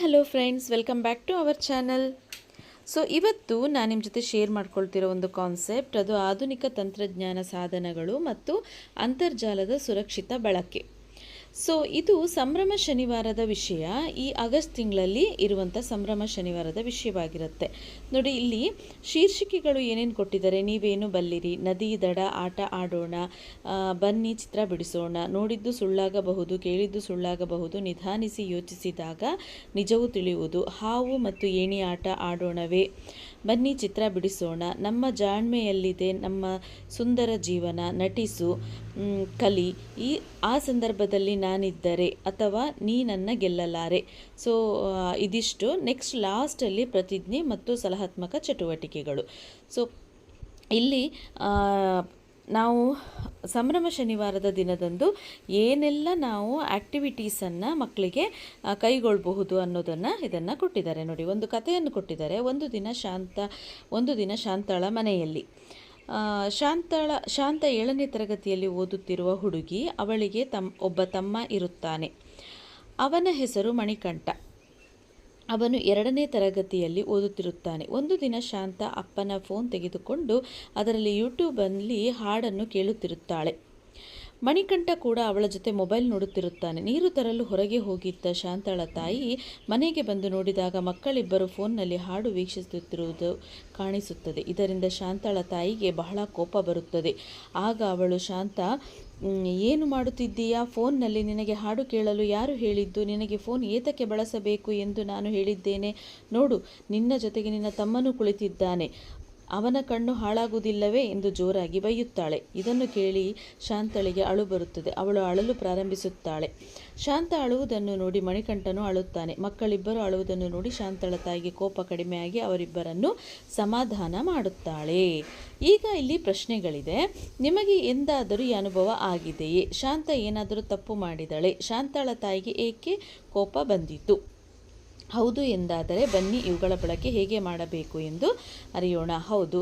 Hello friends, welcome back to our channel. So ಇವತ್ತು ನಾನು ನಿಮ್ಮ ಜೊತೆ ಶೇರ್ ಮಾಡ್ಕೊಳ್ತಿರೋ ಒಂದು ಕಾನ್ಸೆಪ್ಟ್, ಅದು ಆಧುನಿಕ ತಂತ್ರಜ್ಞಾನ ಸಾಧನಗಳು ಮತ್ತು ಅಂತರ್ಜಾಲದ ಸುರಕ್ಷಿತ ಬಳಕೆ. ಸೊ ಇದು ಸಂಭ್ರಮ ಶನಿವಾರದ ವಿಷಯ. ಈ ಆಗಸ್ಟ್ ತಿಂಗಳಲ್ಲಿ ಇರುವಂಥ ಸಂಭ್ರಮ ಶನಿವಾರದ ವಿಷಯವಾಗಿರುತ್ತೆ. ನೋಡಿ, ಇಲ್ಲಿ ಶೀರ್ಷಿಕೆಗಳು ಏನೇನು ಕೊಟ್ಟಿದ್ದಾರೆ. ನೀವೇನು ಬಲ್ಲಿರಿ, ನದಿ ದಡ ಆಟ ಆಡೋಣ, ಬನ್ನಿ ಚಿತ್ರ ಬಿಡಿಸೋಣ, ನೋಡಿದ್ದು ಸುಳ್ಳಾಗಬಹುದು, ಕೇಳಿದ್ದು ಸುಳ್ಳಾಗಬಹುದು, ನಿಧಾನಿಸಿ ಯೋಚಿಸಿದಾಗ ನಿಜವು ತಿಳಿಯುವುದು, ಹಾವು ಮತ್ತು ಏಣಿ ಆಟ ಆಡೋಣವೇ, ಬನ್ನಿ ಚಿತ್ರ ಬಿಡಿಸೋಣ, ನಮ್ಮ ಜಾಣ್ಮೆಯಲ್ಲಿದೆ ನಮ್ಮ ಸುಂದರ ಜೀವನ, ನಟಿಸು, ಕಲಿ, ಆ ಸಂದರ್ಭದಲ್ಲಿ ನಾನಿದ್ದರೆ, ಅಥವಾ ನೀ ನನ್ನ ಗೆಲ್ಲಲಾರೆ. ಸೊ ಇದಿಷ್ಟು. ನೆಕ್ಸ್ಟ್ ಲಾಸ್ಟಲ್ಲಿ ಪ್ರತಿಜ್ಞೆ ಮತ್ತು ಸಲಹಾತ್ಮಕ ಚಟುವಟಿಕೆಗಳು. ಸೊ ಇಲ್ಲಿ ನಾವು ಸಂಭ್ರಮ ಶನಿವಾರದ ದಿನದಂದು ಏನೆಲ್ಲ ನಾವು ಆ್ಯಕ್ಟಿವಿಟೀಸನ್ನು ಮಕ್ಕಳಿಗೆ ಕೈಗೊಳ್ಳಬಹುದು ಅನ್ನೋದನ್ನು ಇದನ್ನು ಕೊಟ್ಟಿದ್ದಾರೆ. ನೋಡಿ, ಒಂದು ಕಥೆಯನ್ನು ಕೊಟ್ಟಿದ್ದಾರೆ. ಒಂದು ದಿನ ಶಾಂತಳ ಮನೆಯಲ್ಲಿ. ಶಾಂತ 7ನೇ ತರಗತಿಯಲ್ಲಿ ಓದುತ್ತಿರುವ ಹುಡುಗಿ. ಅವಳಿಗೆ ಒಬ್ಬ ತಮ್ಮ ಇರುತ್ತಾನೆ. ಅವನ ಹೆಸರು ಮಣಿಕಂಠ. ಅವನು 2ನೇ ತರಗತಿಯಲ್ಲಿ ಓದುತ್ತಿರುತ್ತಾನೆ. ಒಂದು ದಿನ ಶಾಂತ ಅಪ್ಪನ ಫೋನ್ ತೆಗೆದುಕೊಂಡು ಅದರಲ್ಲಿ ಯೂಟ್ಯೂಬಲ್ಲಿ ಹಾಡನ್ನು ಕೇಳುತ್ತಿರುತ್ತಾಳೆ. ಮಣಿಕಂಠ ಕೂಡ ಅವಳ ಜೊತೆ ಮೊಬೈಲ್ ನೋಡುತ್ತಿರುತ್ತಾನೆ. ನೀರು ತರಲು ಹೊರಗೆ ಹೋಗಿದ್ದ ಶಾಂತಳ ತಾಯಿ ಮನೆಗೆ ಬಂದು ನೋಡಿದಾಗ ಮಕ್ಕಳಿಬ್ಬರು ಫೋನ್ನಲ್ಲಿ ಹಾಡು ವೀಕ್ಷಿಸುತ್ತಿರುವುದು ಕಾಣಿಸುತ್ತದೆ. ಇದರಿಂದ ಶಾಂತಳ ತಾಯಿಗೆ ಬಹಳ ಕೋಪ ಬರುತ್ತದೆ. ಆಗ ಅವಳು, ಶಾಂತ, ಏನು ಮಾಡುತ್ತಿದ್ದೀಯಾ? ಫೋನ್ನಲ್ಲಿ ನಿನಗೆ ಹಾಡು ಕೇಳಲು ಯಾರು ಹೇಳಿದ್ದು? ನಿನಗೆ ಫೋನ್ ಏತಕ್ಕೆ ಬಳಸಬೇಕು ಎಂದು ನಾನು ಹೇಳಿದ್ದೇನೆ? ನೋಡು, ನಿನ್ನ ಜೊತೆಗೆ ನಿನ್ನ ತಮ್ಮನೂ ಕುಳಿತಿದ್ದಾನೆ. ಅವನ ಕಣ್ಣು ಹಾಳಾಗುವುದಿಲ್ಲವೇ ಎಂದು ಜೋರಾಗಿ ಬೈಯುತ್ತಾಳೆ. ಇದನ್ನು ಕೇಳಿ ಶಾಂತಳಿಗೆ ಅಳು ಬರುತ್ತದೆ. ಅವಳು ಅಳಲು ಪ್ರಾರಂಭಿಸುತ್ತಾಳೆ. ಶಾಂತ ಅಳುವುದನ್ನು ನೋಡಿ ಮಣಿಕಂಠನು ಅಳುತ್ತಾನೆ. ಮಕ್ಕಳಿಬ್ಬರು ಅಳುವುದನ್ನು ನೋಡಿ ಶಾಂತಳ ತಾಯಿಗೆ ಕೋಪ ಕಡಿಮೆಯಾಗಿ ಅವರಿಬ್ಬರನ್ನು ಸಮಾಧಾನ ಮಾಡುತ್ತಾಳೆ. ಈಗ ಇಲ್ಲಿ ಪ್ರಶ್ನೆಗಳಿದೆ. ನಿಮಗೆ ಎಂದಾದರೂ ಈ ಅನುಭವ ಆಗಿದೆಯೇ? ಶಾಂತ ಏನಾದರೂ ತಪ್ಪು ಮಾಡಿದಳೆ? ಶಾಂತಳ ತಾಯಿಗೆ ಏಕೆ ಕೋಪ ಬಂದಿತು? ಹೌದು ಎಂದಾದರೆ ಬನ್ನಿ ಇವುಗಳ ಬಳಕೆ ಹೇಗೆ ಮಾಡಬೇಕು ಎಂದು ಅರಿಯೋಣ. ಹೌದು,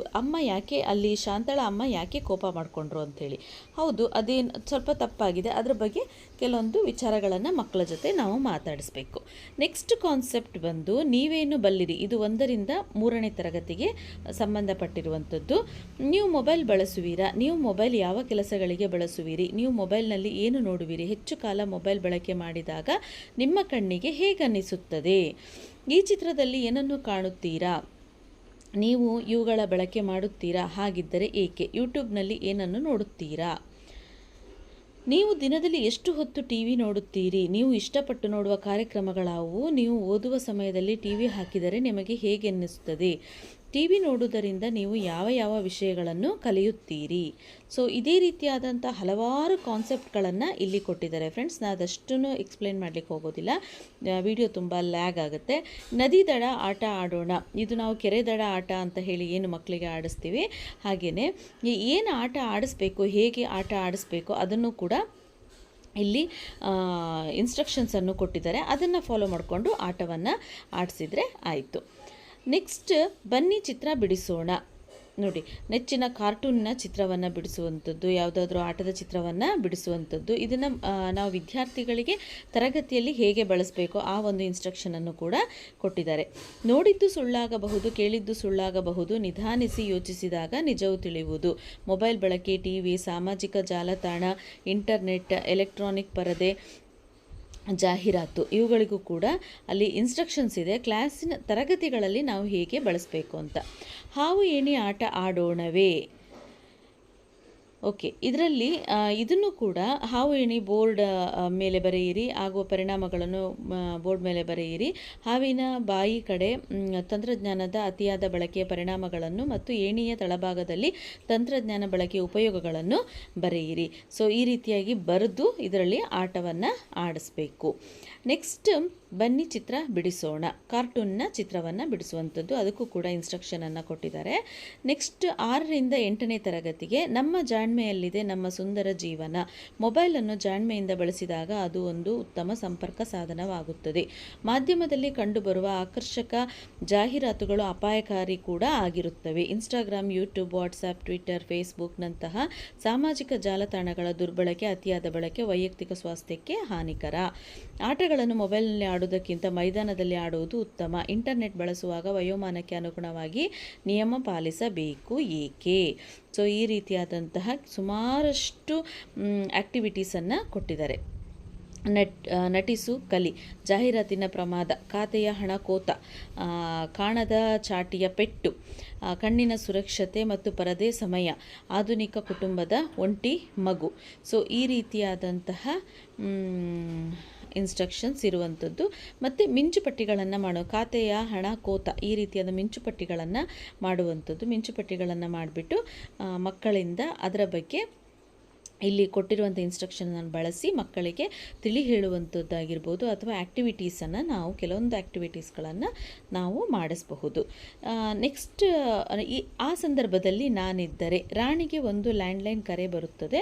ಶಾಂತಳ ಅಮ್ಮ ಯಾಕೆ ಕೋಪ ಮಾಡಿಕೊಂಡ್ರು ಅಂಥೇಳಿ. ಹೌದು, ಅದೇನು ಸ್ವಲ್ಪ ತಪ್ಪಾಗಿದೆ. ಅದರ ಬಗ್ಗೆ ಕೆಲವೊಂದು ವಿಚಾರಗಳನ್ನು ಮಕ್ಕಳ ಜೊತೆ ನಾವು ಮಾತಾಡಿಸ್ಬೇಕು. ನೆಕ್ಸ್ಟ್ ಕಾನ್ಸೆಪ್ಟ್ ಬಂದು ನೀವೇನು ಬಲ್ಲಿರಿ. ಇದು 1ರಿಂದ 3ನೇ ತರಗತಿಗೆ ಸಂಬಂಧಪಟ್ಟಿರುವಂಥದ್ದು. ನೀವು ಮೊಬೈಲ್ ಬಳಸುವಿರಾ? ನೀವು ಮೊಬೈಲ್ ಯಾವ ಕೆಲಸಗಳಿಗೆ ಬಳಸುವಿರಿ? ನೀವು ಮೊಬೈಲ್ನಲ್ಲಿ ಏನು ನೋಡುವಿರಿ? ಹೆಚ್ಚು ಕಾಲ ಮೊಬೈಲ್ ಬಳಕೆ ಮಾಡಿದಾಗ ನಿಮ್ಮ ಕಣ್ಣಿಗೆ ಹೇಗನ್ನಿಸುತ್ತದೆ? ಈ ಚಿತ್ರದಲ್ಲಿ ಏನನ್ನು ಕಾಣುತ್ತೀರಾ? ನೀವು ಇವುಗಳ ಬಳಕೆ ಮಾಡುತ್ತೀರಾ? ಹಾಗಿದ್ದರೆ ಏಕೆ? ಯೂಟ್ಯೂಬ್ನಲ್ಲಿ ಏನನ್ನು ನೋಡುತ್ತೀರಾ? ನೀವು ದಿನದಲ್ಲಿ ಎಷ್ಟು ಹೊತ್ತು ಟಿವಿ ನೋಡುತ್ತೀರಿ? ನೀವು ಇಷ್ಟಪಟ್ಟು ನೋಡುವ ಕಾರ್ಯಕ್ರಮಗಳಾವು? ನೀವು ಓದುವ ಸಮಯದಲ್ಲಿ ಟಿವಿ ಹಾಕಿದರೆ ನಿಮಗೆ ಹೇಗೆ ಅನ್ನಿಸುತ್ತದೆ? ಟಿವಿ ನೋಡುವುದರಿಂದ ನೀವು ಯಾವ ವಿಷಯಗಳನ್ನು ಕಲಿಯುತ್ತೀರಿ? ಸೊ ಇದೇ ರೀತಿಯಾದಂಥ ಹಲವಾರು ಕಾನ್ಸೆಪ್ಟ್ಗಳನ್ನು ಇಲ್ಲಿ ಕೊಟ್ಟಿದ್ದಾರೆ ಫ್ರೆಂಡ್ಸ್. ನಾನು ಅದಷ್ಟನ್ನು ಎಕ್ಸ್ಪ್ಲೇನ್ ಮಾಡಲಿಕ್ಕೆ ಹೋಗೋದಿಲ್ಲ, ವಿಡಿಯೋ ತುಂಬ ಲ್ಯಾಗ್ ಆಗುತ್ತೆ. ನದಿ ದಡ ಆಟ ಆಡೋಣ. ಇದು ನಾವು ಕೆರೆ ದಡ ಆಟ ಅಂತ ಹೇಳಿ ಏನು ಮಕ್ಕಳಿಗೆ ಆಡಿಸ್ತೀವಿ, ಹಾಗೆಯೇ ಏನು ಆಟ ಆಡಿಸ್ಬೇಕು, ಹೇಗೆ ಆಟ ಆಡಿಸ್ಬೇಕು ಅದನ್ನು ಕೂಡ ಇಲ್ಲಿ ಇನ್ಸ್ಟ್ರಕ್ಷನ್ಸನ್ನು ಕೊಟ್ಟಿದ್ದಾರೆ. ಅದನ್ನು ಫಾಲೋ ಮಾಡಿಕೊಂಡು ಆಟವನ್ನು ಆಡಿಸಿದರೆ ಆಯಿತು. ನೆಕ್ಸ್ಟ್, ಬನ್ನಿ ಚಿತ್ರ ಬಿಡಿಸೋಣ. ನೋಡಿ, ನೆಚ್ಚಿನ ಕಾರ್ಟೂನ್ನ ಚಿತ್ರವನ್ನು ಬಿಡಿಸುವಂಥದ್ದು, ಯಾವುದಾದ್ರೂ ಆಟದ ಚಿತ್ರವನ್ನು ಬಿಡಿಸುವಂಥದ್ದು. ಇದನ್ನು ನಾವು ವಿದ್ಯಾರ್ಥಿಗಳಿಗೆ ತರಗತಿಯಲ್ಲಿ ಹೇಗೆ ಬಳಸಬೇಕು ಆ ಒಂದು ಇನ್ಸ್ಟ್ರಕ್ಷನನ್ನು ಕೂಡ ಕೊಟ್ಟಿದ್ದಾರೆ. ನೋಡಿದ್ದು ಸುಳ್ಳಾಗಬಹುದು, ಕೇಳಿದ್ದು ಸುಳ್ಳಾಗಬಹುದು, ನಿಧಾನಿಸಿ ಯೋಚಿಸಿದಾಗ ನಿಜವು ತಿಳಿಯುವುದು. ಮೊಬೈಲ್ ಬಳಕೆ, ಟಿವಿ, ಸಾಮಾಜಿಕ ಜಾಲತಾಣ, ಇಂಟರ್ನೆಟ್, ಎಲೆಕ್ಟ್ರಾನಿಕ್ ಪರದೆ, ಜಾಹೀರಾತು, ಇವುಗಳಿಗೂ ಕೂಡ ಅಲ್ಲಿ ಇನ್ಸ್ಟ್ರಕ್ಷನ್ಸ್ ಇದೆ. ಕ್ಲಾಸಿನ ತರಗತಿಗಳಲ್ಲಿ ನಾವು ಹೇಗೆ ಬಳಸಬೇಕು ಅಂತ. ಹಾವು ಏಣಿ ಆಟ ಆಡೋಣವೇ? ಓಕೆ, ಇದರಲ್ಲಿ ಇದನ್ನು ಕೂಡ ಹಾವು ಏಣಿ ಬೋರ್ಡ್ ಮೇಲೆ ಬರೆಯಿರಿ, ಆಗುವ ಪರಿಣಾಮಗಳನ್ನು ಬೋರ್ಡ್ ಮೇಲೆ ಬರೆಯಿರಿ. ಹಾವಿನ ಬಾಯಿ ಕಡೆ ತಂತ್ರಜ್ಞಾನದ ಅತಿಯಾದ ಬಳಕೆಯ ಪರಿಣಾಮಗಳನ್ನು ಮತ್ತು ಏಣಿಯ ತಳಭಾಗದಲ್ಲಿ ತಂತ್ರಜ್ಞಾನ ಬಳಕೆಯ ಉಪಯೋಗಗಳನ್ನು ಬರೆಯಿರಿ. ಸೊ ಈ ರೀತಿಯಾಗಿ ಬರೆದು ಇದರಲ್ಲಿ ಆಟವನ್ನು ಆಡಿಸ್ಬೇಕು. ನೆಕ್ಸ್ಟ್, ಬನ್ನಿ ಚಿತ್ರ ಬಿಡಿಸೋಣ. ಕಾರ್ಟೂನ್ನ ಚಿತ್ರವನ್ನು ಬಿಡಿಸುವಂಥದ್ದು, ಅದಕ್ಕೂ ಕೂಡ ಇನ್ಸ್ಟ್ರಕ್ಷನನ್ನು ಕೊಟ್ಟಿದ್ದಾರೆ. ನೆಕ್ಸ್ಟ್, 6ರಿಂದ 8ನೇ ತರಗತಿಗೆ ನಮ್ಮ ಜಾಣ್ಮೆಯಲ್ಲಿದೆ ನಮ್ಮ ಸುಂದರ ಜೀವನ. ಮೊಬೈಲನ್ನು ಜಾಣ್ಮೆಯಿಂದ ಬಳಸಿದಾಗ ಅದು ಒಂದು ಉತ್ತಮ ಸಂಪರ್ಕ ಸಾಧನವಾಗುತ್ತದೆ. ಮಾಧ್ಯಮದಲ್ಲಿ ಕಂಡುಬರುವ ಆಕರ್ಷಕ ಜಾಹೀರಾತುಗಳು ಅಪಾಯಕಾರಿ ಕೂಡ ಆಗಿರುತ್ತವೆ. ಇನ್ಸ್ಟಾಗ್ರಾಮ್, ಯೂಟ್ಯೂಬ್, ವಾಟ್ಸಾಪ್, ಟ್ವಿಟರ್, ಫೇಸ್ಬುಕ್ನಂತಹ ಸಾಮಾಜಿಕ ಜಾಲತಾಣಗಳ ದುರ್ಬಳಕೆ, ಅತಿಯಾದ ಬಳಕೆ ವೈಯಕ್ತಿಕ ಸ್ವಾಸ್ಥ್ಯಕ್ಕೆ ಹಾನಿಕರ. ಆಟಗಳನ್ನು ಮೊಬೈಲ್ನಲ್ಲಿ ಆಡುವುದಕ್ಕಿಂತ ಮೈದಾನದಲ್ಲಿ ಆಡುವುದು ಉತ್ತಮ. ಇಂಟರ್ನೆಟ್ ಬಳಸುವಾಗ ವಯೋಮಾನಕ್ಕೆ ಅನುಗುಣವಾಗಿ ನಿಯಮ ಪಾಲಿಸಬೇಕು ಏಕೆ? ಸೊ ಈ ರೀತಿಯಾದಂತಹ ಸುಮಾರಷ್ಟು ಆ್ಯಕ್ಟಿವಿಟೀಸನ್ನು ಕೊಟ್ಟಿದ್ದಾರೆ. ನಟಿಸು ಕಲಿ, ಜಾಹೀರಾತಿನ ಪ್ರಮಾದ, ಖಾತೆಯ ಹಣ ಕೋತ, ಕಾಣದ ಚಾಟಿಯ ಪೆಟ್ಟು, ಕಣ್ಣಿನ ಸುರಕ್ಷತೆ ಮತ್ತು ಪರದೆ ಸಮಯ, ಆಧುನಿಕ ಕುಟುಂಬದ ಒಂಟಿ ಮಗು. ಸೊ ಈ ರೀತಿಯಾದಂತಹ ಇನ್ಸ್ಟ್ರಕ್ಷನ್ಸ್ ಇರುವಂಥದ್ದು. ಮತ್ತು ಮಿಂಚುಪಟ್ಟಿಗಳನ್ನು ಮಾಡೋ, ಖಾತೆಯ ಹಣ ಕೋತ ಈ ರೀತಿಯಾದ ಮಿಂಚುಪಟ್ಟಿಗಳನ್ನು ಮಾಡುವಂಥದ್ದು. ಮಿಂಚುಪಟ್ಟಿಗಳನ್ನು ಮಾಡಿಬಿಟ್ಟು ಮಕ್ಕಳಿಂದ ಅದರ ಬಗ್ಗೆ ಇಲ್ಲಿ ಕೊಟ್ಟಿರುವಂಥ ಇನ್ಸ್ಟ್ರಕ್ಷನನ್ನು ಬಳಸಿ ಮಕ್ಕಳಿಗೆ ತಿಳಿ ಹೇಳುವಂಥದ್ದಾಗಿರ್ಬೋದು ಅಥವಾ ಆ್ಯಕ್ಟಿವಿಟೀಸನ್ನು ಕೆಲವೊಂದು ಆ್ಯಕ್ಟಿವಿಟೀಸ್ಗಳನ್ನು ನಾವು ಮಾಡಿಸಬಹುದು. ನೆಕ್ಸ್ಟ್ ಆ ಸಂದರ್ಭದಲ್ಲಿ ನಾನಿದ್ದರೆ, ರಾಣಿಗೆ ಒಂದು ಲ್ಯಾಂಡ್ಲೈನ್ ಕರೆ ಬರುತ್ತದೆ.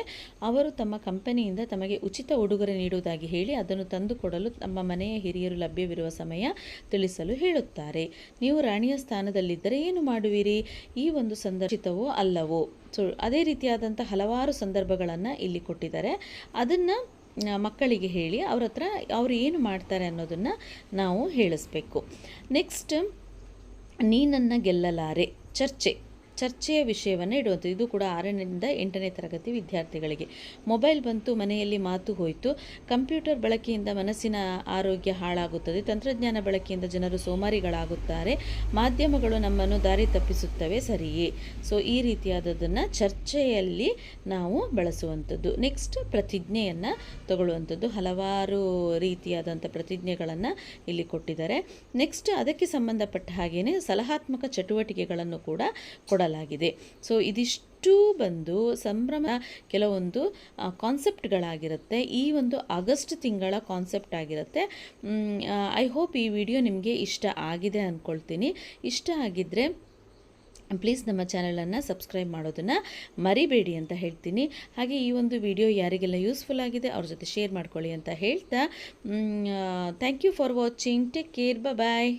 ಅವರು ತಮ್ಮ ಕಂಪನಿಯಿಂದ ತಮಗೆ ಉಚಿತ ಉಡುಗೊರೆ ನೀಡುವುದಾಗಿ ಹೇಳಿ ಅದನ್ನು ತಂದುಕೊಡಲು ನಮ್ಮ ಮನೆಯ ಹಿರಿಯರು ಲಭ್ಯವಿರುವ ಸಮಯ ತಿಳಿಸಲು ಹೇಳುತ್ತಾರೆ. ನೀವು ರಾಣಿಯ ಸ್ಥಾನದಲ್ಲಿದ್ದರೆ ಏನು ಮಾಡುವಿರಿ? ಈ ಒಂದು ಸಂದರ್ಭವೋ ಅಲ್ಲವೋ? ಸೊ ಅದೇ ರೀತಿಯಾದಂಥ ಹಲವಾರು ಸಂದರ್ಭಗಳನ್ನು ಇಲ್ಲಿ ಕೊಟ್ಟಿದ್ದಾರೆ. ಅದನ್ನು ಮಕ್ಕಳಿಗೆ ಹೇಳಿ ಅವ್ರ ಹತ್ರ ಅವರು ಏನು ಮಾಡ್ತಾರೆ ಅನ್ನೋದನ್ನು ನಾವು ಹೇಳಿಸ್ಬೇಕು. ನೆಕ್ಸ್ಟ್, ನೀನನ್ನು ಗೆಲ್ಲಲಾರೆ, ಚರ್ಚೆಯ ವಿಷಯವನ್ನು ಇಡುವಂಥದ್ದು. ಇದು ಕೂಡ 6ರಿಂದ 8ನೇ ತರಗತಿ ವಿದ್ಯಾರ್ಥಿಗಳಿಗೆ. ಮೊಬೈಲ್ ಬಂತು, ಮನೆಯಲ್ಲಿ ಮಾತು ಹೋಯಿತು. ಕಂಪ್ಯೂಟರ್ ಬಳಕೆಯಿಂದ ಮನಸ್ಸಿನ ಆರೋಗ್ಯ ಹಾಳಾಗುತ್ತದೆ. ತಂತ್ರಜ್ಞಾನ ಬಳಕೆಯಿಂದ ಜನರು ಸೋಮಾರಿಗಳಾಗುತ್ತಾರೆ. ಮಾಧ್ಯಮಗಳು ನಮ್ಮನ್ನು ದಾರಿ ತಪ್ಪಿಸುತ್ತವೆ, ಸರಿಯೇ? ಸೊ ಈ ರೀತಿಯಾದದನ್ನು ಚರ್ಚೆಯಲ್ಲಿ ನಾವು ಬಳಸುವಂಥದ್ದು. ನೆಕ್ಸ್ಟ್, ಪ್ರತಿಜ್ಞೆಯನ್ನು ತಗೊಳ್ಳುವಂಥದ್ದು. ಹಲವಾರು ರೀತಿಯಾದಂಥ ಪ್ರತಿಜ್ಞೆಗಳನ್ನು ಇಲ್ಲಿ ಕೊಟ್ಟಿದ್ದಾರೆ. ನೆಕ್ಸ್ಟ್, ಅದಕ್ಕೆ ಸಂಬಂಧಪಟ್ಟ ಹಾಗೆಯೇ ಸಲಹಾತ್ಮಕ ಚಟುವಟಿಕೆಗಳನ್ನು ಕೂಡ ಕೊಡಲಾಗಿದೆ. ಸೊ ಇದಿಷ್ಟು ಬಂದು ಸಂಭ್ರಮ ಕೆಲವೊಂದು ಕಾನ್ಸೆಪ್ಟ್ಗಳಾಗಿರುತ್ತೆ. ಈ ಒಂದು ಆಗಸ್ಟ್ ತಿಂಗಳ ಕಾನ್ಸೆಪ್ಟ್ ಆಗಿರುತ್ತೆ. ಐ ಹೋಪ್ ಈ ವಿಡಿಯೋ ನಿಮಗೆ ಇಷ್ಟ ಆಗಿದೆ ಅಂದ್ಕೊಳ್ತೀನಿ. ಇಷ್ಟ ಆಗಿದ್ದರೆ ಪ್ಲೀಸ್ ನಮ್ಮ ಚಾನಲನ್ನು ಸಬ್ಸ್ಕ್ರೈಬ್ ಮಾಡೋದನ್ನು ಮರಿಬೇಡಿ ಅಂತ ಹೇಳ್ತೀನಿ. ಹಾಗೆ ಈ ಒಂದು ವಿಡಿಯೋ ಯಾರಿಗೆಲ್ಲ ಯೂಸ್ಫುಲ್ ಆಗಿದೆ ಅವ್ರ ಜೊತೆ ಶೇರ್ ಮಾಡ್ಕೊಳ್ಳಿ ಅಂತ ಹೇಳ್ತಾ, thank you for watching. Take care. Bye.